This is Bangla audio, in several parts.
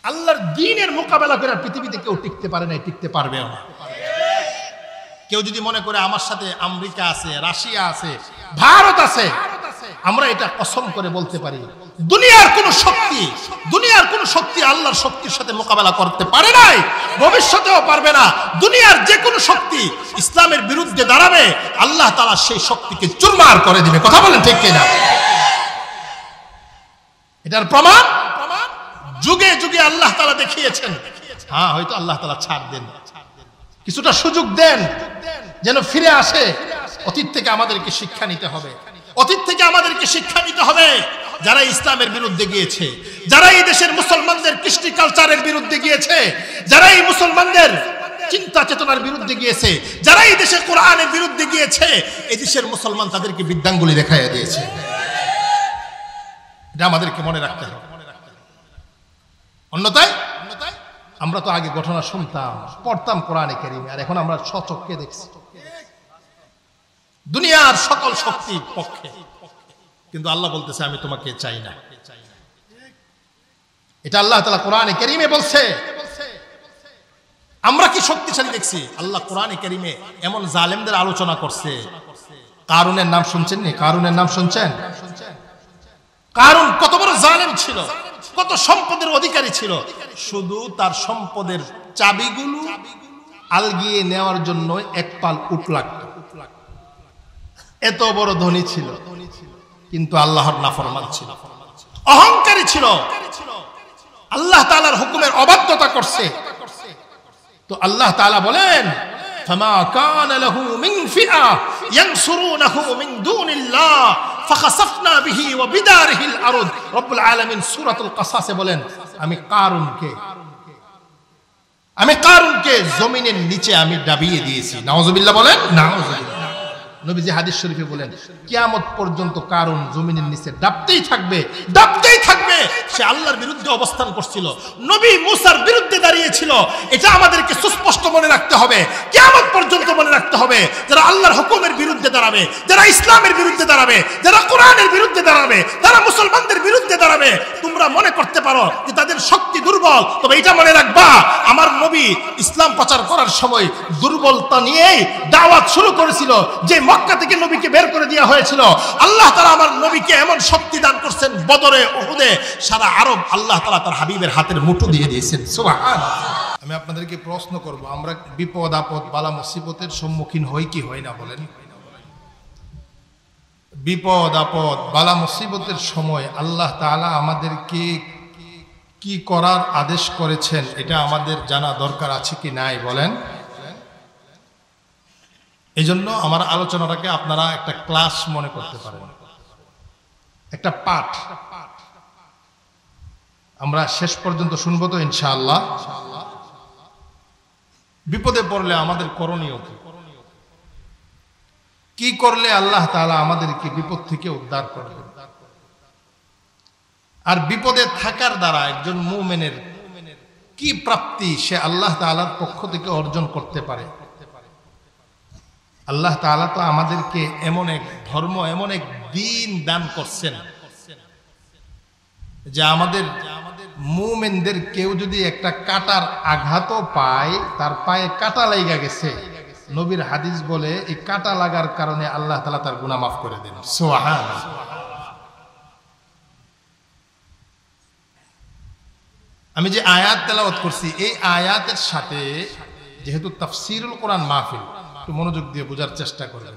আল্লাহর দ্বীনের মোকাবেলা করে পৃথিবীতে কেউ টিকতে পারে না, টিকতে পারবেও না। কেউ যদি মনে করে আমার সাথে আমেরিকা আছে, রাশিয়া আছে, ভারত আছে, আমরা এটা কসম করে বলতে পারি দুনিয়ার কোন শক্তি আল্লাহর শক্তির সাথে মোকাবেলা করতে পারে নাই, ভবিষ্যতেও পারবে না। দুনিয়ার যে কোনো শক্তি ইসলামের বিরুদ্ধে দাঁড়াবে, আল্লাহ তাআলা সেই শক্তিকে চুরমার করে দিবে। কথা বলেন ঠিক কিনা? এটার প্রমাণ যুগে যুগে আল্লাহ তাআলা দেখিয়েছেন। হ্যাঁ, হয়তো আল্লাহ তাআলা ছাড় দেন, কিছুটা সুযোগ দেন যেন ফিরে আসে। অতীত থেকে আমাদেরকে শিক্ষা নিতে হবে, যারা ইসলামের বিরুদ্ধে গিয়েছে, যারা এই দেশের মুসলমানদের কৃষ্টি কালচারের বিরুদ্ধে গিয়েছে, যারা এই মুসলমানদের চিন্তা চেতনার বিরুদ্ধে গিয়েছে, যারা এই দেশের কোরআনের বিরুদ্ধে গিয়েছে, এই দেশের মুসলমান তাদেরকে বিদ্যাঙ্গুলি দেখাইয়া দিয়েছে। এটা আমাদেরকে মনে রাখতে হবে। অন্যথায় আমরা তো আগে ঘটনা শুনতাম, পড়তাম কোরআনে কারীমে, আর এখন আমরা স্বচক্ষে দেখছি দুনিয়ার সকল শক্তির পক্ষে, কিন্তু আল্লাহ বলতেছে আমি তোমাকে চাই না। এটা আল্লাহ তাআলা কোরআনে কারীমে বলছে। আমরা কি শক্তিশালী দেখছি? আল্লাহ কোরআনে কারীমে এমন জালেমদের আলোচনা করছে। কারুনের নাম শুনছেন নি? কারুনের নাম শুনছেন? কারুন কত বড় জালেম ছিল, কত সম্পদের অধিকারী ছিল। শুধু তার সম্পদের চাবিগুলো আলগিয়ে নেওয়ার জন্য এক পাল উট লাগতো। এত বড় ধনী ছিল, কিন্তু আল্লাহর নাফরমান ছিল, অহংকারী ছিল, আল্লাহ তাআলার হুকুমের অবাধ্যতা করছে। তো আল্লাহ তাআলা বলেন ফামা কানা লাহু মিন ফিআ ইয়ানসুরুনাহু মিন দুনিল্লাহ ফাখাসাফনা বিহি ওয়া বিদারিহিল আরদ। রব্বুল আলামিন সূরাতুল কাসাসে বলেন আমি কারুনকে জমিনের নিচে আমি ডাবিয়ে দিয়েছি। নাউযুবিল্লাহ বলেন, নাউযুবিল্লাহ। নবীজি হাদিস শরীফে বলেন কিয়ামত পর্যন্ত কারুন জমিনের নিচে ডাবতেই থাকবে। সে আল্লাহর বিরুদ্ধে অবস্থান করছিল, নবী মুসার বিরুদ্ধে দাঁড়িয়েছিল। এটা আমাদেরকে সুস্পষ্ট মনে রাখতে হবে, কিয়ামত পর্যন্ত মনে রাখতে হবে। যারা আল্লাহর হুকুমের বিরুদ্ধে দাঁড়াবে, যারা ইসলামের বিরুদ্ধে দাঁড়াবে, যারা কোরআনের বিরুদ্ধে দাঁড়াবে, তারা মুসলমানদের বিরুদ্ধে দাঁড়াবে, তোমরা মনে করতে পারো যে তাদের শক্তি দুর্বল, তবে এটা মনে রাখবা আমার নবী ইসলাম প্রচার করার সময় দুর্বলতা নিয়েই দাওয়াত শুরু করেছিল। যে মক্কা থেকে নবীকে বের করে দেওয়া হয়েছিল, আল্লাহ তাআলা আমার নবীকে এমন শক্তি দান করছেন, বদরে, উহুদে, সারা আরব আল্লাহ তাআলা তার হাবিবের হাতের মুঠো দিয়ে দিয়েছেন। সুবহানাল্লাহ। আমি আপনাদেরকে প্রশ্ন করব, আমরা বিপদ আপদ বালা মুসিবতের সম্মুখীন হই কি হই না বলেন? বিপদ আপদ বালা মুসিবতের সময় আল্লাহ তাআলা আমাদেরকে কি করার আদেশ করেছেন এটা আমাদের জানা দরকার আছে কি নাই বলেন? এই জন্য আমার আলোচনাটাকে আপনারা একটা ক্লাস মনে করতে পারেন, একটা পাঠ আমরা শেষ পর্যন্ত শুনবো তো ইনশাআল্লাহ। বিপদে পড়লে আমাদের করণীয় কি করলে আল্লাহ তাআলা আমাদেরকে বিপদ থেকে উদ্ধার করবেন, আর বিপদে থাকার দ্বারা একজন মুমিনের কি প্রাপ্তি সে আল্লাহ তাআলার পক্ষ থেকে অর্জন করতে পারে। আল্লাহ তাআলা তো আমাদেরকে এমন এক ধর্ম, এমন এক দ্বীন দান করছেন যে আমাদের মুমিনদের কেউ যদি একটা কাটার আঘাতও পায়, তার পায়ে কাটা লাগা গেছে, নবীর হাদিস বলে এই কাটা লাগার কারণে আল্লাহ তাআলা তার গুনাহ মাফ করে দেন। সুবহানাল্লাহ। আমি যে আয়াত তেলাওয়াত করছি, এই আয়াতের সাথে যেহেতু তাফসীরুল কোরআন মাহফিল, একটু মনোযোগ দিয়ে বোঝার চেষ্টা করবেন।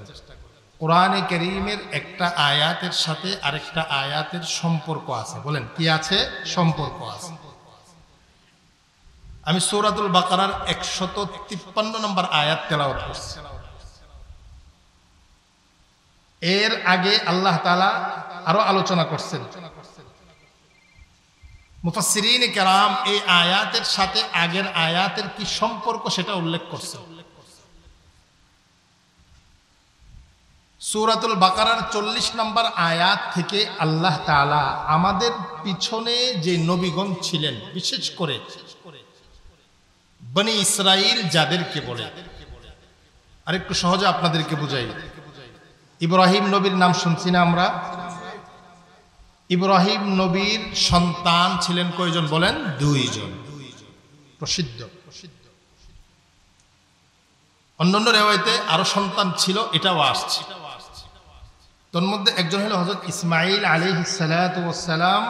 কোরআনে কারীমের একটা আয়াতের সাথে আরেকটা আয়াতের সম্পর্ক আছে। বলেন কি আছে? সম্পর্ক আছে। আমি সূরাতুল বাকারার 153 নম্বর আয়াত তেলাওয়াত করছি। এর আগে আল্লাহ তাআলা আরো আলোচনা করছেন। মুফাসসিরিন কেরাম এই আয়াতের সাথে আগের আয়াতের কি সম্পর্ক সেটা উল্লেখ করছেন। সূরাতুল বাকারার 40 নম্বর আয়াত থেকে আল্লাহ তাআলা আমাদের পিছনে যে নবীগণ ছিলেন, বিশেষ করে বনি ইসরাইল যাদেরকে বলে, আরেকটু সহজে আপনাদেরকে বুঝাই। ইব্রাহিম নবীর নাম শুনছি না আমরা? ইব্রাহিম নবীর সন্তান ছিলেন কয়জন বলেন? দুইজন, প্রসিদ্ধ। অন্যান্য রেওয়ায়েতে আরো সন্তান ছিল, এটাও আসছে। তোর মধ্যে একজন হলো হযরত ইসমাঈল আলাইহিস সালাতু ওয়াস সালাম,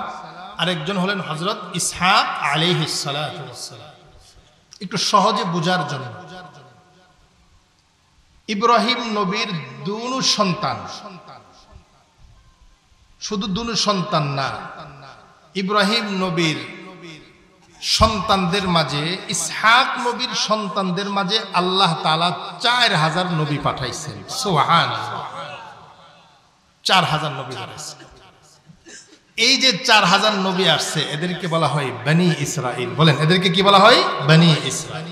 আর একজন হলেন হযরত ইসহাক আলাইহিস সালাতু ওয়াস সালাম। একটু সহজে বোঝার জন্য, ইব্রাহিম নবীর দুনু সন্তান, শুধু দুনু সন্তান না, ইব্রাহিম নবীর সন্তানদের মাঝে, ইসহাক নবীর সন্তানদের মাঝে আল্লাহ তাআলা 4000 নবী পাঠাইছেন। সুবহানাল্লাহ, 4000 নবী পাঠাইছেন। এই যে 4000 নবী আসছে, এদেরকে বলা হয় বনি ইসরাইল। বলেন, এদেরকে কি বলা হয়? বনি ইসরাইল।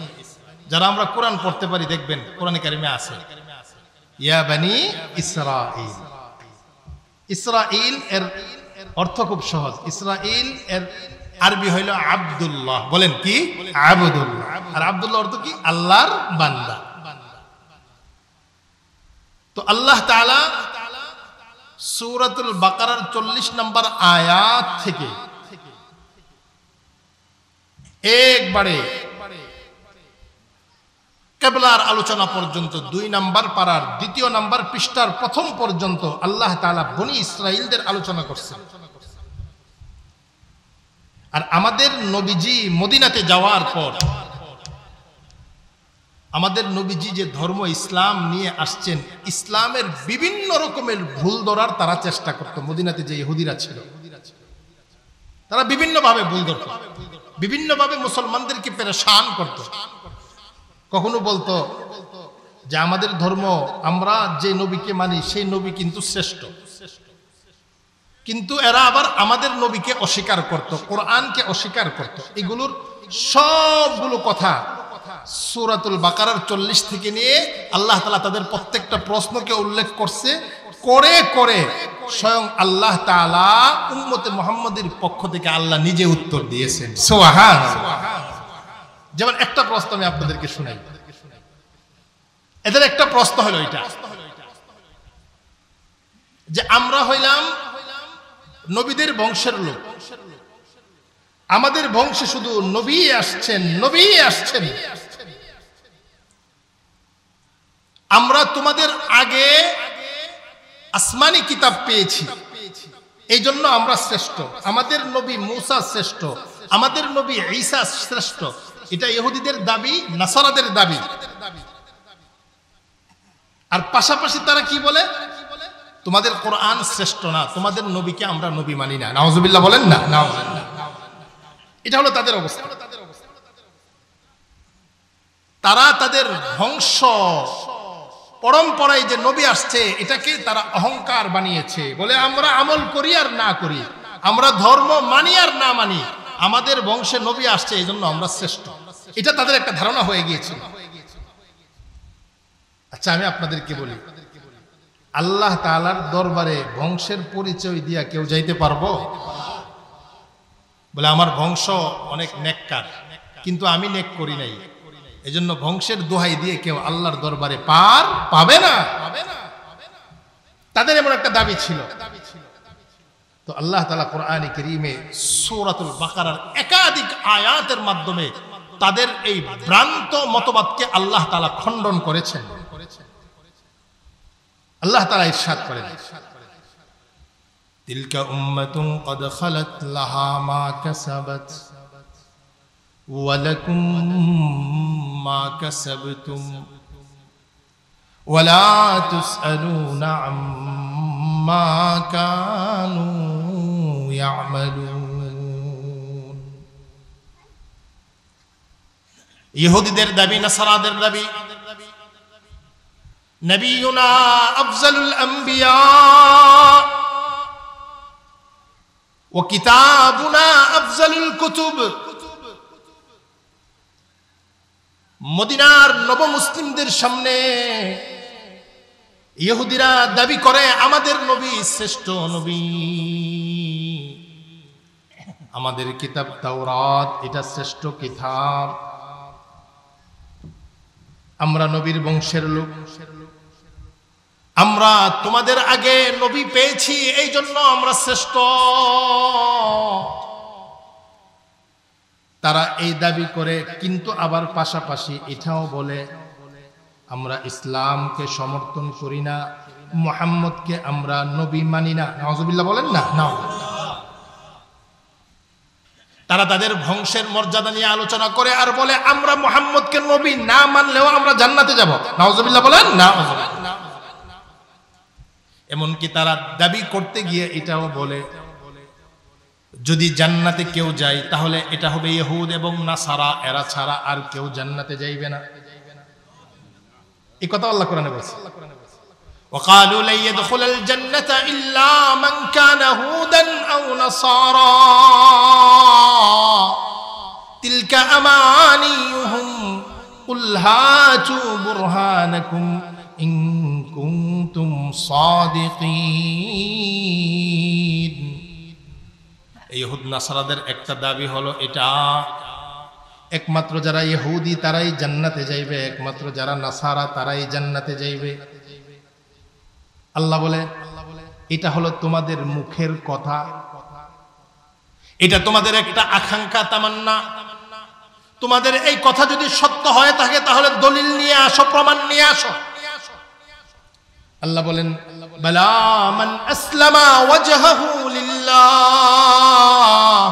যারা আমরা কোরআন পড়তে পারি, দেখবেন কোরআনে কারিমে আছে ইয়া বনি ইসরাইল। ইসরাইল এর অর্থ খুব সহজ। ইসরাইল এর আরবি হইল আব্দুল্লাহ। বলেন কি? আব্দুল্লাহ। আর আব্দুল্লাহ অর্থ কি? আল্লাহর বান্দা। তো আল্লাহ তাআলা সূরাতুল বাকারার 40 নম্বর আয়াত থেকে একবারে কিবলার আলোচনা পর্যন্ত 2 নম্বর পারার 2 নম্বর পৃষ্ঠার প্রথম পর্যন্ত আল্লাহ তাআলা বনি ইসরাইলদের আলোচনা করছেন। আর আমাদের নবীজি মদিনাতে যাওয়ার পর, আমাদের নবীজি যে ধর্ম ইসলাম নিয়ে আসছেন, ইসলামের বিভিন্ন রকমের ভুল ধরার তারা চেষ্টা করত। মদিনাতে যে ইহুদিরা ছিল, তারা বিভিন্নভাবে ভুল ধরত, বিভিন্নভাবে মুসলমানদেরকে পেরেশান করত। কখনো বলতো যে আমাদের ধর্ম, আমরা যে নবীকে মানি সেই নবী কিন্তু শ্রেষ্ঠ, কিন্তু এরা আবার আমাদের নবীকে অস্বীকার করত, কোরআনকে অস্বীকার করত। এগুলোর সবগুলো কথা সূরাতুল বাকারার 40 থেকে নিয়ে আল্লাহ তাআলা তাদের প্রত্যেকটা প্রশ্নকে উল্লেখ করছে, করে করে স্বয়ং আল্লাহ তাআলা উম্মতে মুহাম্মাদের পক্ষ থেকে আল্লাহ নিজে উত্তর দিয়েছেন। সুবহানাল্লাহ। যেমন একটা প্রশ্ন আমি আপনাদেরকে শোনাই। এদের একটা প্রশ্ন হলো এটা যে আমরা হইলাম নবীদের বংশের লোক, আমাদের বংশে শুধু নবী আসছেন, নবী আসছেন। আমরা তোমাদের আগে আসমানি কিতাব পেয়েছি, এই জন্য আমরা শ্রেষ্ঠ। আমাদের নবী মূসা শ্রেষ্ঠ, আমাদের নবী ঈসা শ্রেষ্ঠ। এটা ইহুদিদের দাবি, নাসারাদের দাবি। আর পাশাপাশি তারা কি বলে? তোমাদের কোরআন শ্রেষ্ঠ না, তোমাদের নবীকে আমরা নবী মানি না। নাউজুবিল্লাহ বলেন না? নাউজুবিল্লাহ। এটা হলো তাদের অবস্থা। তারা তাদের বংশ পরম্পরায় যে নবী আসছে, এটাকে তারা অহংকার বানিয়েছে। বলে আমরা আমল করি আর না করি, আমরা ধর্ম মানি আর না মানি, আমাদের বংশে নবী আসছে এই জন্য আমরা শ্রেষ্ঠ। এটা তাদের একটা ধারণা হয়ে গিয়েছে। আচ্ছা, আমি আপনাদেরকে বলি, আল্লাহ তাআলার দরবারে বংশের পরিচয় দিয়া কেউ যাইতে পারবো? বলে আমার বংশ অনেক নেককার, কিন্তু আমি নেক করি নাই, এজন্য বংশের দোহাই দিয়ে কেউ আল্লাহর দরবারে পার পাবে না। তাদের এমন একটা দাবি ছিল। তো আল্লাহ তাআলা কোরআনে কারীমে সূরাতুল বাকারার একাধিক আয়াতের মাধ্যমে তাদের এই ভ্রান্ত মতবাদকে আল্লাহ তাআলা খণ্ডন করেছেন। আল্লাহ তাআলা ইরশাদ করেন, তিলকা উম্মাতুন ক্বাদ খালাত লাহা মা কাসাবাত ওয়া লাকুম মা কাসাবতুম ওয়া লা তুসআলুনা আম্মা কানু ইয়ামালুন। ইহুদিদের দাবি, নাসারাদের দাবি, নবিয়ুনা আফজালুল আম্বিয়া ওয়া কিতাবুনা আফজালুল কুতুব। মদিনার নবমুসলিমদের সামনে ইহুদিরা দাবি করে আমাদের নবী শ্রেষ্ঠ নবী, আমাদের কিতাব তাওরাত এটা শ্রেষ্ঠ কিতাব, আমরা নবীর বংশের লোক, আমরা তোমাদের আগে নবী পেয়েছি, এই জন্য আমরা শ্রেষ্ঠ। তারা এই দাবি করে, কিন্তু আবার পাশাপাশি এটাও বলে আমরা ইসলামকে সমর্থন করি না, মুহাম্মদকে আমরা নবী মানি না। নাউজুবিল্লাহ বলেন না? তারা তাদের বংশের মর্যাদা নিয়ে আলোচনা করে আর বলে আমরা মুহাম্মদকে নবী না মানলেও আমরা জান্নাতে যাব। নাউজুবিল্লাহ বলেন না? এমনকি তারা দাবি করতে গিয়ে এটাও বলে যদি জান্নাতে কেউ যায় তাহলে এটা হবে ইহুদ এবং নাসারা, এরা ছাড়া আর কেউ জান্নাতে যাইবে না। এই কথা আল্লাহ কোরআনে বলেছে, وقالوا لن يدخل الجنة إلا من كان هودا أو نصارى تلك أمانيهم قل هاتوا برهانكم إن كنتم صادقين। ইহুদ নাসারাদের একটা দাবি হলো এটা, একমাত্র যারা ইহুদি তারাই জান্নাতে যাইবে, একমাত্র যারা নাসারা তারাই জান্নাতে যাইবে। আল্লাহ বলে এটা হলো তোমাদের মুখের কথা, এটা তোমাদের একটা আকাঙ্ক্ষা তামান্না। তোমাদের এই কথা যদি সত্য হয় থাকে তাহলে দলিল নিয়ে আসো, প্রমাণ নিয়ে আসো। আল্লাহ বলেন বালা মান আসলামা ওয়াজহাহু লিল্লাহ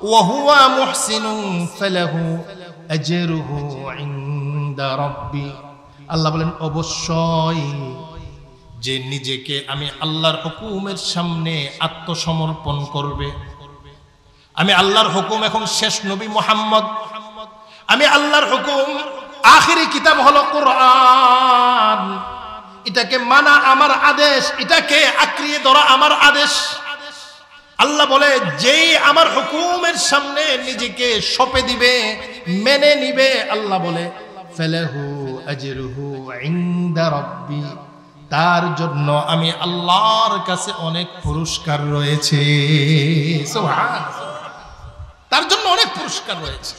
ওয়া হুয়া মুহসিনুন ফালাহু আজরুহু ইনদা রাব্বি। আল্লাহ বলেন অবশ্যই যে নিজেকে আমি আল্লাহর হুকুমের সামনে আত্মসমর্পণ করবে। আমি আল্লাহর হুকুম, এখন শেষ নবী মুহাম্মদ, আমি আল্লাহর হুকুম, আখিরি কিতাব হলো কোরআন, এটাকে মানা আমার আদেশ, এটাকে আঁকড়িয়ে ধরা আমার আদেশ। আল্লাহ বলে যেই আমার হুকুমের সামনে নিজেকে সঁপে দিবে, মেনে নিবে, আল্লাহ বলে ফালাহু আজরুহু ইনদা রাব্বি, তার জন্য আমি আল্লাহর কাছে অনেক পুরস্কার রয়েছে। সুবহানাল্লাহ, তার জন্য অনেক পুরস্কার রয়েছে।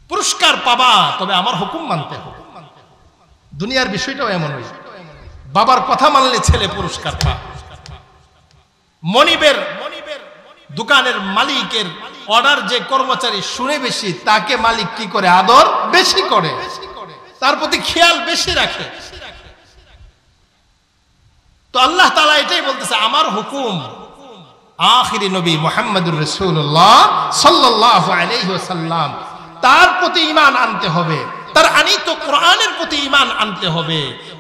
পুরস্কার পাবা, তবে আমার হুকুম মানতে হবে। দুনিয়ার বিষয়টাও এমন হয়েছে, বাবার কথা মানলে ছেলে পুরস্কার পায়। মনিবের দোকানের মালিকের অর্ডার যে কর্মচারী শুনে বেশি, তাকে মালিক কি করে? আদর বেশি করে, তার প্রতি খেয়াল বেশি রাখে। তো আল্লাহ তাআলা এটাই বলতেছে, আমার হুকুম আখিরি নবী মুহাম্মদুর রাসূলুল্লাহ সাল্লাল্লাহু আলাইহি ওয়াসাল্লাম, তার প্রতি ঈমান আনতে হবে, তার আনিত কোরআনের প্রতি ঈমান আনতে হবে।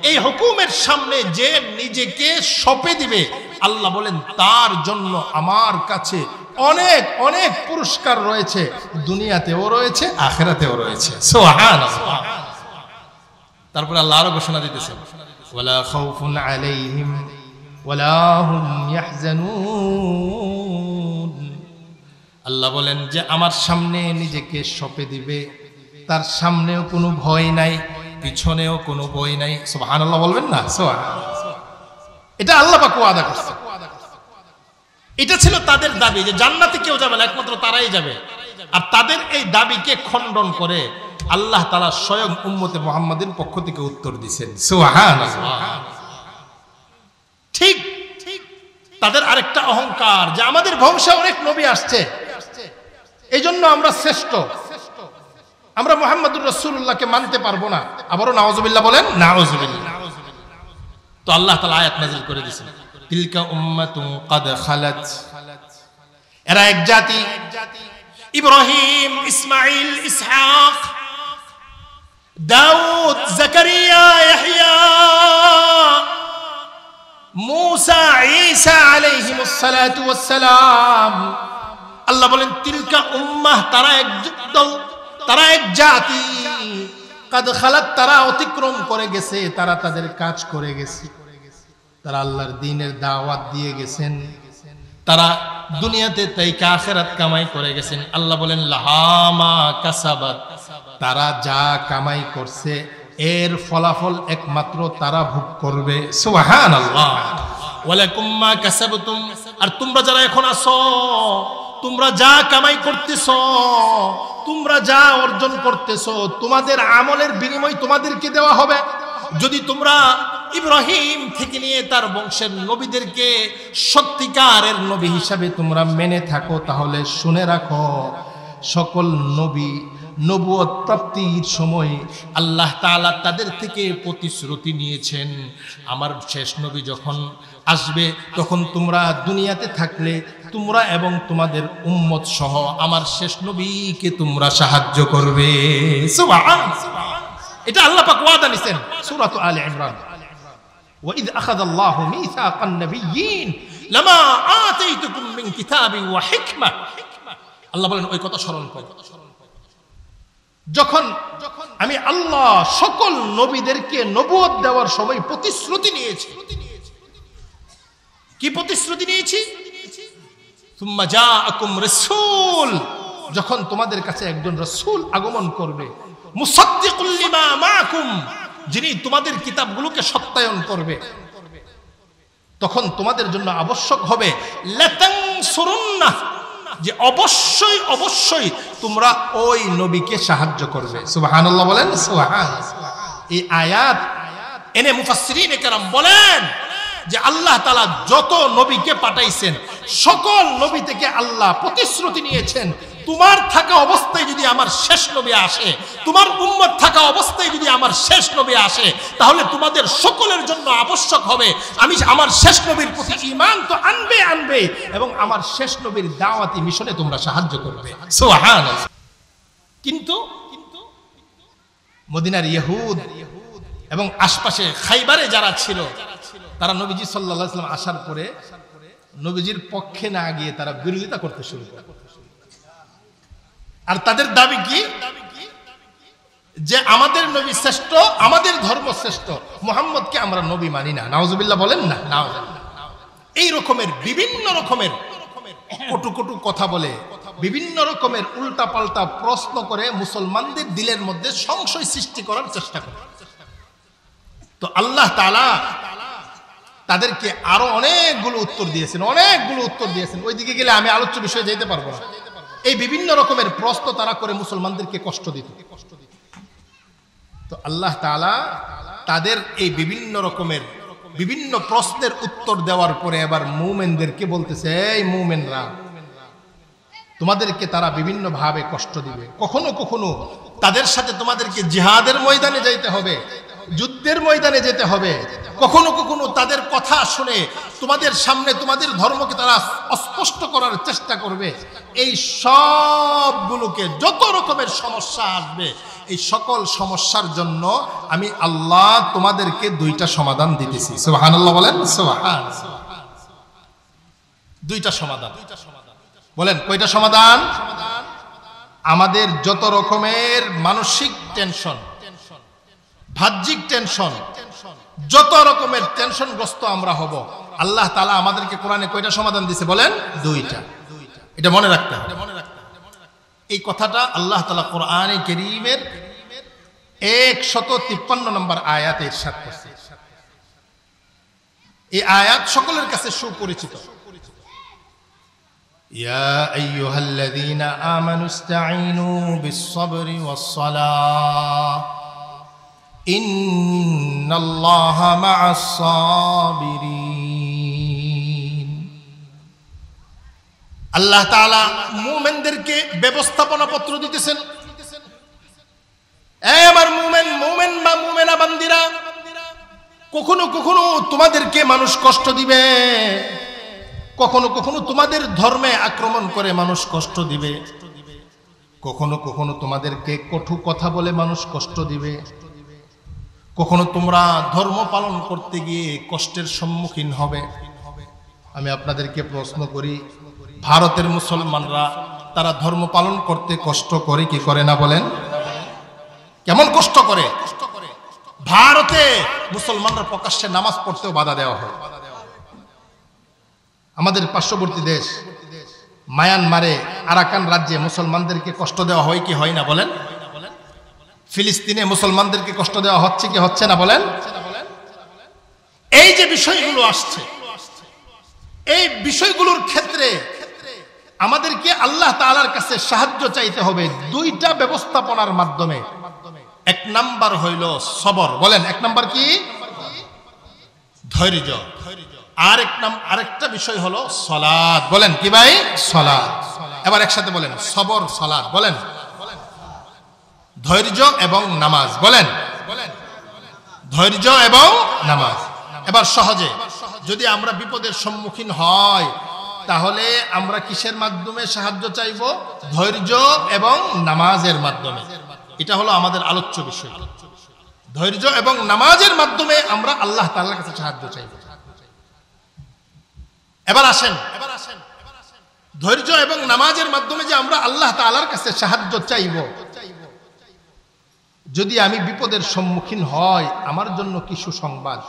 এই হুকুমের সামনে যে নিজেকে সঁপে দিবে, আল্লাহ বলেন তার জন্য আমার কাছে অনেক অনেক পুরস্কার রয়েছে, দুনিয়াতেও রয়েছে, আখিরাতেও রয়েছে। সুবহানাল্লাহ। তারপর আল্লাহ আরো ঘোষণা দিতেছেন ওয়ালা খাউফুন আলাইহিম ওয়ালা হুম ইয়াহজানুন। আল্লাহ বলেন যে আমার সামনে নিজেকে সঁপে দিবে, তার সামনেও কোনো ভয় নাই, পিছনেও কোনো ভয় নাই। সুবহানাল্লাহ বলবেন না? সুবহানাল্লাহ। এটা আল্লাহ পাক ওয়াদা করছে। এটা ছিল তাদের দাবি যে জান্নাতে কেউ যাবে না, একমাত্র তারাই যাবে। আর তাদের এই দাবিকে খণ্ডন করে আল্লাহ তাআলা স্বয়ং উম্মতে মুহাম্মাদের পক্ষ থেকে উত্তর দিয়েছেন। সুবহানাল্লাহ। ঠিক তাদের আরেকটা অহংকার যে আমাদের বংশে অনেক নবী আসছে, এই জন্য আমরা শ্রেষ্ঠ, আমরা মুহাম্মদুর রাসূলুল্লাহকে মানতে পারবো না। আবারও নাউজুবিল্লাহ বলেন, নাউজুবিল্লাহ। তো আল্লাহ তাআলা আয়াত নাযিল করে দিয়েছেন তিলকা উম্মাতুন ক্বাদ খালাত, এরা এক জাতি। ইব্রাহিম, ইসমাঈল, ইসহাক, দাউদ, জাকারিয়া, ইয়াহইয়া, মূসা, ঈসা আলাইহিমুস সালাতু ওয়াস সালাম। আল্লাহ বলেন তিলকা উম্মাহ, তারা এক দল, তারা এক জাতি। কাদ খালাত, তারা অতিক্রম করে গেছে, তারা তাদের কাজ করে গেছে, তারা আল্লাহর দ্বীনের দাওয়াত দিয়ে গেছেন, তারা দুনিয়াতে তাই আখিরাত কামাই করে গেছেন। আল্লাহ বলেন লাহামা কাসাবাত, তারা যা কামাই করছে এর ফলাফল একমাত্র তারা ভোগ করবে। সুবহানাল্লাহ। ওয়ালাকুম মা কাসাবতুম, আর তোমরা যারা এখন আছো, তোমরা যা কামাই করতেছো, তোমরা যা অর্জন করতেছো, তোমাদের আমলের বিনিময় তোমাদেরকে দেওয়া হবে। যদি তোমরা ইব্রাহিম থেকে নিয়ে তার বংশের নবীদেরকে সত্যিকারের নবী হিসাবে তোমরা মেনে থাকো, তাহলে শুনে রাখো সকল নবী নবুয়ত প্রাপ্তির সময় আল্লাহ তাআলা তাদের থেকে প্রতিশ্রুতি নিয়েছেন, আমার শেষ নবী যখন আসবে তখন তোমরা দুনিয়াতে থাকলে তোমরা এবং তোমাদের উম্মত সহ আমার শেষ নবীকে তোমরা সাহায্য করবে। সুবহানাল্লাহ, এটা আল্লাহ পাক ওয়াদা নিছেন সূরা আলে ইমরান, وَإِذْ أَخَذَ اللَّهُ مِيثَاقَ النَّبِيِّينَ لَمَا آتَيْتُكُم مِّن كِتَابٍ وَحِكْمَةٍ। আল্লাহ বলেন ওই কথা স্মরণ করো, যখন আমি আল্লাহ সকল নবীদেরকে নবুয়ত দেওয়ার সময় প্রতিশ্রুতি নিয়েছি। কি প্রতিশ্রুতি নিয়েছি? সুম্মা জাআকুম রাসূল, যখন তোমাদের কাছে একজন রাসূল আগমন করবে, মুসাদ্দিকুল লিমা মাআকুম, যিনি তোমাদের কিতাবগুলোকে সত্যায়ন করবে, তখন তোমাদের জন্য আবশ্যক হবে লাতানসুরুন্নাহ, যে অবশ্যই অবশ্যই তোমরা ওই নবীকে সাহায্য করবে। সুবহানাল্লাহ বলেন সুবহানাল্লাহ। এই আয়াত এনে মুফাসসিরিনে কেরাম বলেন যে আল্লাহ তাআলা যত নবীকে পাঠাইছেন সকল নবী থেকে আল্লাহ প্রতিশ্রুতি নিয়েছেন, তোমার থাকা অবস্থায় যদি আমার শেষ নবী আসে, তোমার উম্মত থাকা অবস্থায় যদি আমার শেষ নবী আসে, তাহলে তোমাদের সকলের জন্য আবশ্যক হবে আমি আমার শেষ নবীর প্রতি ঈমান তো আনবে এবং আমার শেষ নবীর দাওয়াতি মিশনে তোমরা সাহায্য করবে। সুবহানাল্লাহ। কিন্তু মদিনার ইহুদ এবং আশপাশে খাইবারে যারা ছিল, তারা নবীজি সাল্লাল্লাহু আলাইহি ওয়াসাল্লাম আসার পরে নবীজির পক্ষে না গিয়ে তারা বিরোধিতা করতে শুরু করে। আর তাদের দাবি কি? যে আমাদের নবী শ্রেষ্ঠ, আমাদের ধর্ম শ্রেষ্ঠ, মুহাম্মদকে আমরা নবী মানি না। নাউজুবিল্লাহ বলেন না। নাউজুবিল্লাহ। এই রকমের বিভিন্ন রকমের কটু কটু কথা বলে, বিভিন্ন রকমের উল্টা পাল্টা প্রশ্ন করে মুসলমানদের দিলের মধ্যে সংশয় সৃষ্টি করার চেষ্টা করে। তো আল্লাহ তাআলা তাদেরকে আরো অনেকগুলো উত্তর দিয়েছেন। ওইদিকে গেলে আমি আলোচ্য বিষয়ে যেতে পারবো না। এই বিভিন্ন রকমের প্রশ্ন তারা করে মুসলমানদেরকে কষ্ট দিত। তো আল্লাহ তাআলা তাদের এই বিভিন্ন রকমের বিভিন্ন প্রশ্নের উত্তর দেওয়ার পরে এবার মুমিনদেরকে বলতেছে, এই মুমিনরা, তোমাদেরকে তারা বিভিন্ন ভাবে কষ্ট দিবে। কখনো কখনো তাদের সাথে তোমাদেরকে জিহাদের ময়দানে যাইতে হবে, যুদ্ধের ময়দানে যেতে হবে। কখনো কখনো তাদের কথা শুনে তোমাদের সামনে তোমাদের ধর্মকে তারা অস্পষ্ট করার চেষ্টা করবে। এই সবগুলোকে যত রকমের সমস্যা আসবে, এই সকল সমস্যার জন্য আমি আল্লাহ তোমাদেরকে দুইটা সমাধান দিতেছি। সুবহানাল্লাহ বলেন সুবহানাল্লাহ। দুইটা সমাধান বলেন। কয়টা সমাধান? আমাদের যত রকমের মানসিক টেনশন, বাহ্যিক টেনশন, যত রকমের টেনশনগ্রস্ত আমরা হব, আল্লাহ তাআলা আমাদেরকে কোরআনে কয়টা সমাধান দিয়েছে বলেন? দুইটা। এটা মনে রাখতে হবে। এই কথাটা আল্লাহ তাআলা কোরআনে কারীমের 153 নম্বর আয়াতে ইরশাদ করেছে। এই আয়াত সকলের কাছে সুপরিচিত। ইয়া আইয়ুহাল্লাযীনা আমানুস্তাঈনু বিস-সাবরি ওয়াস-সালাহ ইন্নাল্লাহা মা'আস-সাবিরিন। আল্লাহ তাআলা মুমিনদেরকে ব্যবস্থাপনা পত্র দিতেছেন। এই আমার মুমিন বা মুমিনা বান্দিরা, কখনো কখনো তোমাদেরকে মানুষ কষ্ট দিবে, কখনো কখনো তোমাদের ধর্মে আক্রমণ করে মানুষ কষ্ট দিবে, কখনো কখনো তোমাদেরকে কটু কথা বলে মানুষ কষ্ট দিবে, কখনো তোমরা ধর্ম পালন করতে গিয়ে কষ্টের সম্মুখীন হবে। আমি আপনাদেরকে প্রশ্ন করি, ভারতের মুসলমানরা তারা ধর্ম পালন করতে কষ্ট করে কি করে না বলেন? কেমন কষ্ট করে? ভারতে মুসলমানরা প্রকাশ্যে নামাজ পড়তেও বাধা দেওয়া হয়। আমাদের পার্শ্ববর্তী দেশ মায়ানমারে আরাকান রাজ্যে মুসলমানদেরকে কষ্ট দেওয়া হয় কি হয় না বলেন? ফিলিস্তিনে মুসলমানদেরকে কষ্ট দেওয়া হচ্ছে কি হচ্ছে না বলেন? এই যে বিষয়গুলো আসছে, এই বিষয়গুলোর ক্ষেত্রে আমাদেরকে আল্লাহ তাআলার কাছে সাহায্য চাইতে হবে দুইটা ব্যবস্থাপনার মাধ্যমে। এক নাম্বার হইল সবর। বলেন এক নাম্বার কি? ধৈর্য। আরেকটা বিষয় হলো সালাত। বলেন কি ভাই? সালাত। এবার একসাথে বলেন সবর সালাত। বলেন ধৈর্য এবং নামাজ। বলেন ধৈর্য এবং নামাজ। এবার সহজে যদি আমরা বিপদের সম্মুখীন হয় তাহলে আমরা কিসের মাধ্যমে সাহায্য চাইব? ধৈর্য এবং নামাজের মাধ্যমে। এটা হলো আমাদের আলোচ্য বিষয়। ধৈর্য এবং নামাজের মাধ্যমে আমরা আল্লাহ তাআলার কাছে সাহায্য চাইব। এবার আসেন ধৈর্য এবং নামাজের মাধ্যমে যে আমরা আল্লাহ তাআলার কাছে সাহায্য চাইব, যদি আমি বিপদের সম্মুখীন হয় আমার জন্য কি সুসংবাদ।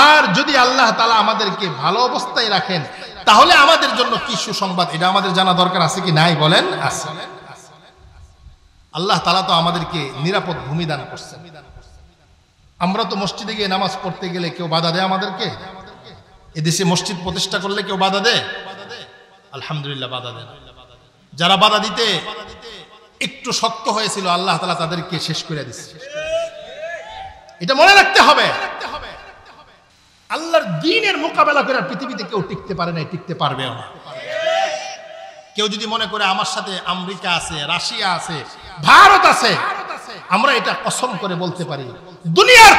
আর যদি আল্লাহ তাআলা আমাদেরকে ভালো অবস্থায় রাখেন তাহলে আমাদের জন্য কি সুসংবাদ। এটা আমাদের জানা দরকার আছে কি নাই? বলেন আছে। আল্লাহ তাআলা তো আমাদেরকে নিরাপদ ভূমি দান করছেন। আমরা তো মসজিদে গিয়ে নামাজ পড়তে গেলে কেউ বাধা দেয় আমাদেরকে? এদেশে মসজিদ প্রতিষ্ঠা করলে কেউ বাধা দেয়? আলহামদুলিল্লাহ বাধা দেন। যারা বাধা দিতে একটু শক্ত হয়েছিল আল্লাহ তাআলা তাদেরকে শেষ করে দিচ্ছে। এটা মনে রাখতে হবে। আল্লাহর দ্বীনের মোকাবেলা করে পৃথিবীতে কেউ টিকতে পারে না, টিকতে পারবেও না। কেউ যদি মনে করে আমার সাথে আমেরিকা আছে, রাশিয়া আছে, ভারত আছে, আমরা এটা কসম করে বলতে পারি দুনিয়ার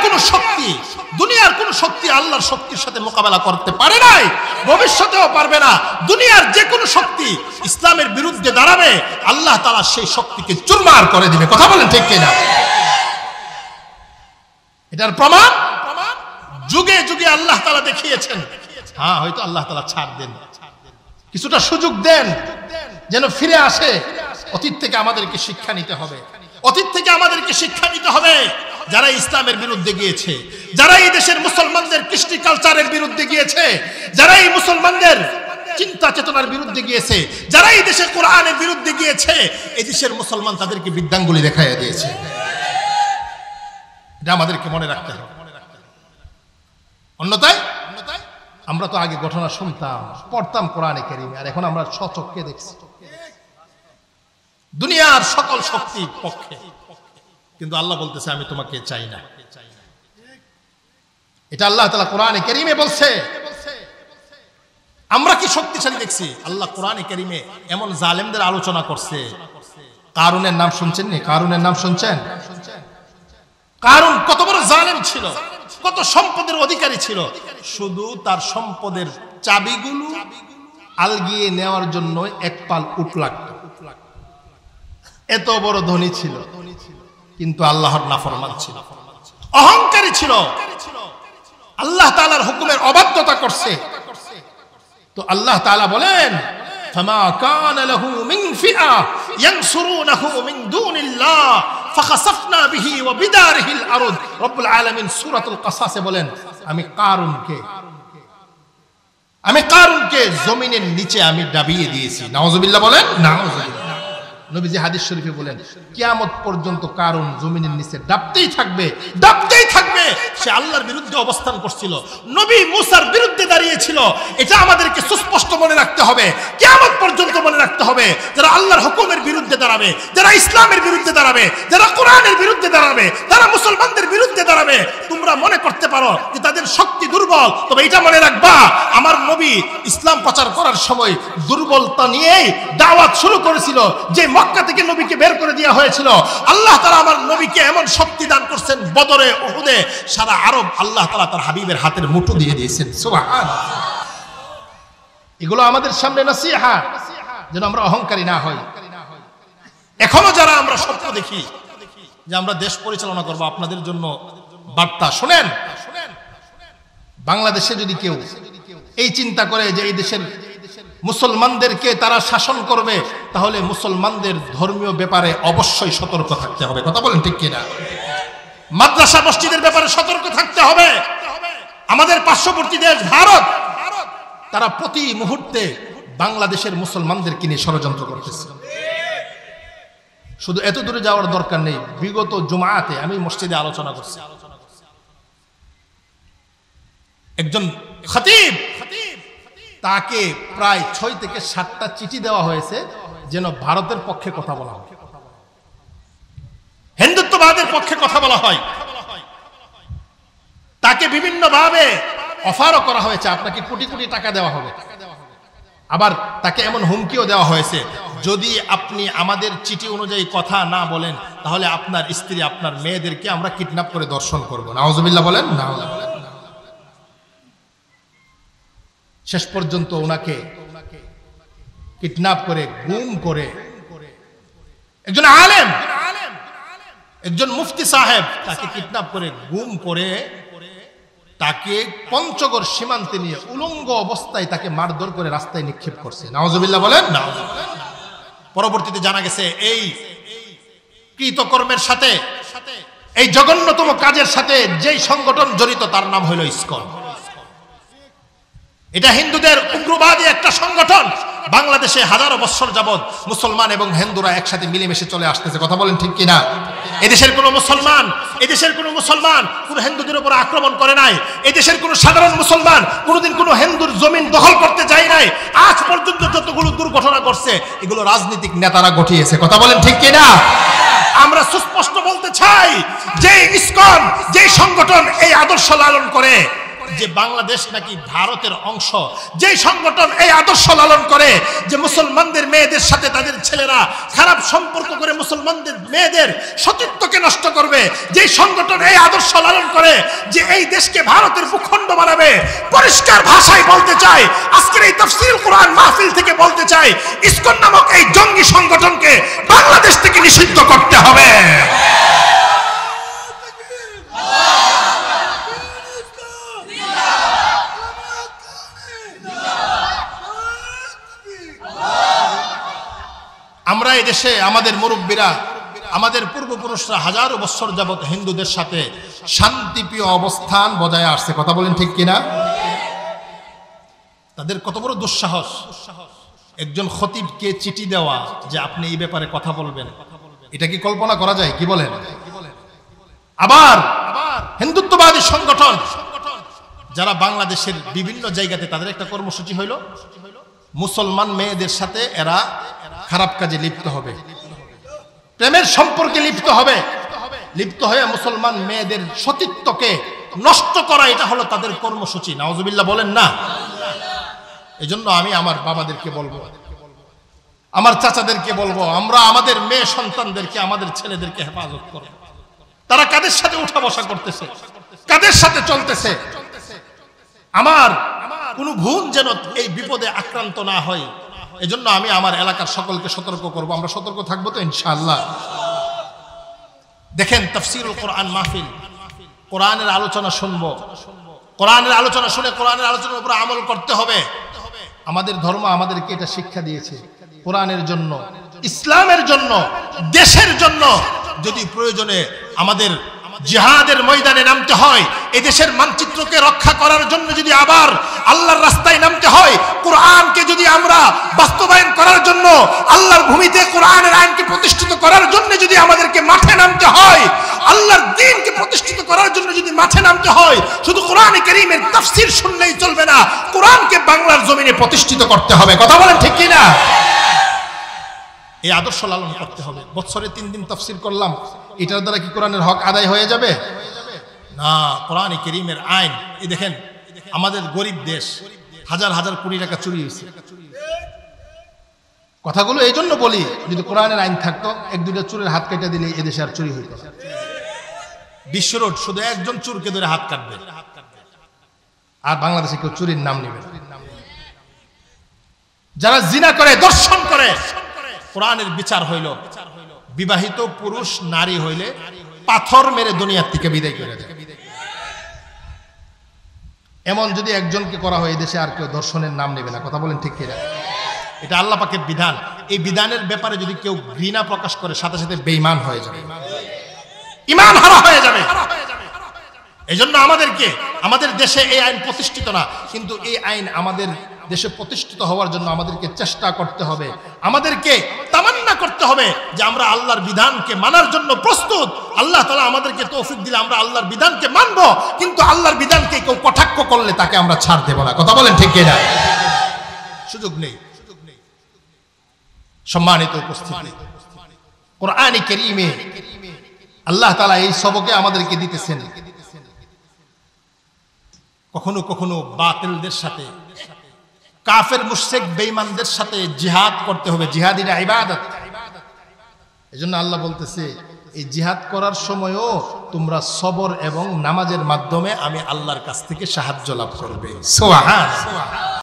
কোন শক্তি আল্লাহর শক্তির সাথে মোকাবেলা করতে পারে নাই, ভবিষ্যতেও পারবে না। দুনিয়ার যে কোনো শক্তি ইসলামের বিরুদ্ধে দাঁড়াবে আল্লাহ তাআলা সেই শক্তিকে চুরমার করে দিবে। কথা বলেন ঠিক কিনা? এটার প্রমাণ যুগে যুগে আল্লাহ তাআলা দেখিয়েছেন। হ্যাঁ, হয়তো আল্লাহ তাআলা ছাড় দেন, কিছুটা সুযোগ দেন যেন ফিরে আসে। অতীত থেকে আমাদেরকে শিক্ষা নিতে হবে। যারা ইসলামের বিরুদ্ধে গিয়েছে, যারা এই দেশের মুসলমানদের কৃষ্টি কালচারের বিরুদ্ধে গিয়েছে, যারা এই মুসলমানদের চিন্তা চেতনার বিরুদ্ধে গিয়েছে, যারা এই দেশের কোরআনের বিরুদ্ধে গিয়েছে, এই দেশের মুসলমান তাদেরকে বিদ্যাঙ্গুলি দেখাইয়া দিয়েছে। এটা আমাদেরকে মনে রাখতে হবে। অন্যথায় আমরা তো আগে ঘটনা শুনতাম, পড়তাম কোরআনে কারীমে, আর এখন আমরা স্বচক্ষে দেখছি দুনিয়ার সকল শক্তির পক্ষে, কিন্তু আল্লাহ বলতেছে আমি তোমাকে চাই না। এটা আল্লাহ তাআলা কোরআনে কারীমে বলছে। আমরা কি শক্তিশালী দেখছি? আল্লাহ কোরআনে কারীমে এমন জালেমদের আলোচনা করছে। কারুনের নাম শুনছেন নি? কারুনের নাম শুনছেন? কারুন কত বড় জালেম ছিল, কত সম্পদের অধিকারী ছিল। শুধু তার সম্পদের চাবিগুলো আলগিয়ে নেওয়ার জন্য এক পাল উট লাগত। এত বড় ধনী ছিল, কিন্তু আল্লাহর নাফরমান ছিল, অহংকারী ছিল, আল্লাহ তাআলার হুকুমের অবাধ্যতা করছে। তো আল্লাহ তাআলা বলেন ফামা কানা লাহু মিন ফিআ ইয়ানসুরুনাহু মিন দুনিল্লাহ ফাখাসাফনা বিহি ওয়া বিদারিহিল আরদ। রব্বুল আলামিন সূরাতুল কাসাসে বলেন আমি কারুনকে জমিনের নিচে আমি ডাবিয়ে দিয়েছি। নাউজুবিল্লাহ বলেন। নাউজুবিল্লাহ। নবীজি হাদিস শরীফে বলেন কিয়ামত পর্যন্ত কারুন জমিনের নিচে ডাবতেই থাকবে। সে আল্লাহর বিরুদ্ধে অবস্থান করছিল, নবী মুসার বিরুদ্ধে দাঁড়িয়েছিল। এটা আমাদেরকে সুস্পষ্ট মনে রাখতে হবে, কিয়ামত পর্যন্ত মনে রাখতে হবে। যারা আল্লাহর হুকুমের বিরুদ্ধে দাঁড়াবে, যারা ইসলামের বিরুদ্ধে দাঁড়াবে, যারা কোরআনের বিরুদ্ধে দাঁড়াবে, তারা মুসলমানদের বিরুদ্ধে দাঁড়াবে। তোমরা মনে করতে পারো যে তাদের শক্তি দুর্বল, তবে এটা মনে রাখবা আমার নবী ইসলাম প্রচার করার সময় দুর্বলতা নিয়েই দাওয়াত শুরু করেছিল। যে মক্কা থেকে নবীকে বের করে দেওয়া হয়েছিল, আল্লাহ তাআলা আমার নবীকে এমন শক্তি দান করছেন, বদরে, উহুদে সারা আরব আল্লাহ তাআলা তার হাবিবের হাতের মুঠো দিয়ে দিয়েছেন। সুবহানাল্লাহ। এগুলো আমাদের সামনে নসিহত, যেন আমরা অহংকারী না হই। এখনো যারা আমরা স্বপ্ন দেখি যে আমরা দেশ পরিচালনা করব, আপনাদের জন্য বার্তা শুনেন। বাংলাদেশে যদি কেউ এই চিন্তা করে যে এই দেশের মুসলমানদেরকে তারা শাসন করবে, তাহলে মুসলমানদের ধর্মীয় ব্যাপারে অবশ্যই সতর্ক থাকতে হবে। কথা বলেন ঠিক কিনা? মাদ্রাসা মসজিদের ব্যাপারে সতর্ক থাকতে হবে। আমাদের পার্শ্ববর্তী দেশ ভারত, তারা প্রতি মুহূর্তে বাংলাদেশের মুসলমানদেরকে নিয়ে ষড়যন্ত্র করতেছে। শুধু এত দূরে যাওয়ার দরকার নেই। বিগত জুমাতে আমি মসজিদে আলোচনা করছি, একজন খতিব, তাকে প্রায় 6 থেকে 7টা চিঠি দেওয়া হয়েছে যেন ভারতের পক্ষে কথা বলা হয়, হিন্দুত্ববাদের পক্ষে কথা বলা হয়। তাকে বিভিন্নভাবে অফারও করা হয়েছে, আপনাকে কোটি কোটি টাকা দেওয়া হবে। আবার তাকে এমন হুমকিও দেওয়া হয়েছে, যদি আপনি আমাদের চিঠি অনুযায়ী কথা না বলেন তাহলে আপনার স্ত্রী আপনার মেয়েদেরকে আমরা কিডন্যাপ করে দর্শন করব। নাউজুবিল্লাহ বলেন না। শেষ পর্যন্ত ওনাকে কিডন্যাপ করে গুম করে একজন আলেম, একজন মুফতি সাহেব তাকে কিডন্যাপ করে গুম করে তাকে পঞ্চগড় সীমান্তে নিয়ে উলঙ্গ অবস্থায় তাকে মারধর করে রাস্তায় নিক্ষেপ করছে। নাউজুবিল্লাহ বলেন না। পরবর্তীতে জানা গেছে এই কৃতকর্মের সাথে, এই জঘন্যতম কাজের সাথে যেই সংগঠন জড়িত তার নাম হলো ইসকন। এটা হিন্দুদের উগ্রবাদী একটা সংগঠন। বাংলাদেশে হাজারো বছর যাবৎ মুসলমান এবং হিন্দুরা একসাথে মিলেমিশে চলে আসতেছে। কথা বলেন ঠিক কিনা? এদেশের কোনো মুসলমান কোন হিন্দুদের উপর আক্রমণ করে নাই। এদেশের কোনো সাধারণ মুসলমান কোনোদিন কোনো হিন্দুর জমিন দখল করতে যায় নাই। আজ পর্যন্ত যতগুলো দুর্ঘটনা করছে এগুলো রাজনৈতিক নেতারা ঘটিয়েছে। কথা বলেন ঠিক কিনা? আমরা সুস্পষ্ট বলতে চাই যে ইসকন যে সংগঠন এই আদর্শ লালন করে যে বাংলাদেশ নাকি ভারতের অংশ, যে সংগঠন এই আদর্শ লালন করে যে মুসলমানদের মেয়েদের সাথে তাদের ছেলেরা খারাপ সম্পর্ক করে মুসলমানদের মেয়েদের সতীত্বকে নষ্ট করবে, যে সংগঠন এই আদর্শ লালন করে যে এই দেশকে ভারতের ভূখণ্ড বানাবে, পরিষ্কার ভাষায় বলতে চাই, আজকের এই তাফসীরুল কোরআন মাহফিল থেকে বলতে চাই, ইসকন নামক এই জঙ্গি সংগঠনকে বাংলাদেশ থেকে নিষিদ্ধ করতে হবে। আমরা এই দেশে আমাদের মুরব্বীরা, আমাদের পূর্বপুরুষরা হাজারো বছর যাবত হিন্দুদের সাথে শান্তিপ্রিয় অবস্থান বজায় আসছে। কথা বলেন ঠিক কিনা? তাদের কত বড় দুঃসাহস একজন খতিবকে চিঠি দেওয়া যে আপনি এই ব্যাপারে কথা বলবেন, এটা কি কল্পনা করা যায়? কি বলেন? আবার হিন্দুত্ববাদী সংগঠন যারা বাংলাদেশের বিভিন্ন জায়গাতে তাদের একটা কর্মসূচি হইল মুসলমান মেয়েদের সাথে এরা খারাপ কাজে লিপ্ত হবে, প্রেমের সম্পর্কে লিপ্ত হয়ে মুসলমান মেয়েদের সতীত্বকে নষ্ট করা, এটা হলো তাদের কর্মসূচি। নাউজুবিল্লাহ বলেন না। এজন্য আমি আমার বাবাদেরকে বলবো, আমার চাচাদেরকে বলবো, আমরা আমাদের মেয়ে সন্তানদেরকে, আমাদের ছেলেদেরকে হেফাজত করব। তারা কাদের সাথে উঠা বসা করতেছে, কাদের সাথে চলতেছে, আমার কোনো ভুল যেন এই বিপদে আক্রান্ত না হয়। এজন্য আমি আমার এলাকার সকলকে সতর্ক করব। আমরা সতর্ক থাকবো তো ইনশাআল্লাহ। দেখেন তাফসীরুল কোরআন মাহফিল, কোরআনের আলোচনা শুনবো, কোরআনের আলোচনা শুনে কোরআনের আলোচনার উপর আমল করতে হবে। আমাদের ধর্ম আমাদেরকে এটা শিক্ষা দিয়েছে। কোরআনের জন্য, ইসলামের জন্য, দেশের জন্য যদি প্রয়োজনে আমাদের জিহাদের ময়দানে নামতে হয়, এই দেশের মানচিত্রকে রক্ষা করার জন্য যদি আবার আল্লাহর রাস্তায় নামতে হয়, কোরআনকে যদি আমরা বাস্তবায়ন করার জন্য আল্লাহর ভূমিতে কোরআনের আইনকে প্রতিষ্ঠিত করার জন্য যদি আমাদেরকে মাঠে নামতে হয়, আল্লাহর দ্বীনকে প্রতিষ্ঠিত করার জন্য যদি মাঠে নামতে হয়, শুধু কোরআন কারীমের তাফসীর শুনলেই চলবে না, কোরআনকে বাংলার জমিনে প্রতিষ্ঠিত করতে হবে। কথা বলেন ঠিক কি না? এই আদর্শ লালন করতে হবে। বছরে 3 দিন তাফসীর করলাম, এটার দ্বারা কি কোরআনের হক আদায় হয়ে যাবে? না। কোরআন কারীমের আইন, এই দেখেন আমাদের গরিব দেশ, হাজার হাজার কোটি টাকা চুরি হয়েছে। কথাগুলো এই জন্য বলি, যদি কোরআনের আইন থাকতো 1-2টা চোরের হাত কেটে দিলে এদেশে আর চুরি হইতো না। বিশ্ব রোড শুধু একজন চোরকে ধরে হাত কাটবে, আর বাংলাদেশে কেউ চুরির নাম নেবে না। যারা জিনা করে, দর্শন করে, কোরআনের বিচার হইল বিবাহিত পুরুষ নারী হইলে পাথর মেরে দুনিয়ার থেকে বিদায় করে দেয়। এমন যদি একজনকে করা হয়, দেশে আর কেউ দর্শনের নাম নেবে না। কথা বলেন ঠিক কিনা? এটা আল্লাহ পাকের বিধান। এই বিধানের ব্যাপারে যদি কেউ ঘৃণা প্রকাশ করে, সাথে সাথে বেঈমান হয়ে যাবে, ঈমান হারা হয়ে যাবে। এজন্য আমাদেরকে, আমাদের দেশে এই আইন প্রতিষ্ঠিত না, কিন্তু এই আইন আমাদের দেশে প্রতিষ্ঠিত হওয়ার জন্য আমাদেরকে চেষ্টা করতে হবে, আমাদেরকে তামান্না করতে হবে যে আমরা আল্লাহর বিধানকে মানার জন্য প্রস্তুত। আল্লাহ তাআলা আমাদেরকে তৌফিক দিলে আমরা আল্লাহর বিধানকে মানব, কিন্তু আল্লাহর বিধানকে কেউ কটাক্ষ করলে তাকে আমরা ছাড় দেব না। কথা বলেন ঠিক কিনা? সুযোগ নেই। সম্মানিত উপস্থিতি, কোরআন কারীমে আল্লাহ তাআলা এই সবকে আমাদেরকে দিতেছেন। কখনো কখনো বাতিলদের সাথে, কাফের মুশরিক বেঈমানদের সাথে জিহাদ করতে হবে। জিহাদ এটা ইবাদত। এজন্য আল্লাহ বলতেছে এই জিহাদ করার সময়ও তোমরা সবর এবং নামাজের মাধ্যমে আমি আল্লাহর কাছ থেকে সাহায্য লাভ করবে। সুবহানাল্লাহ।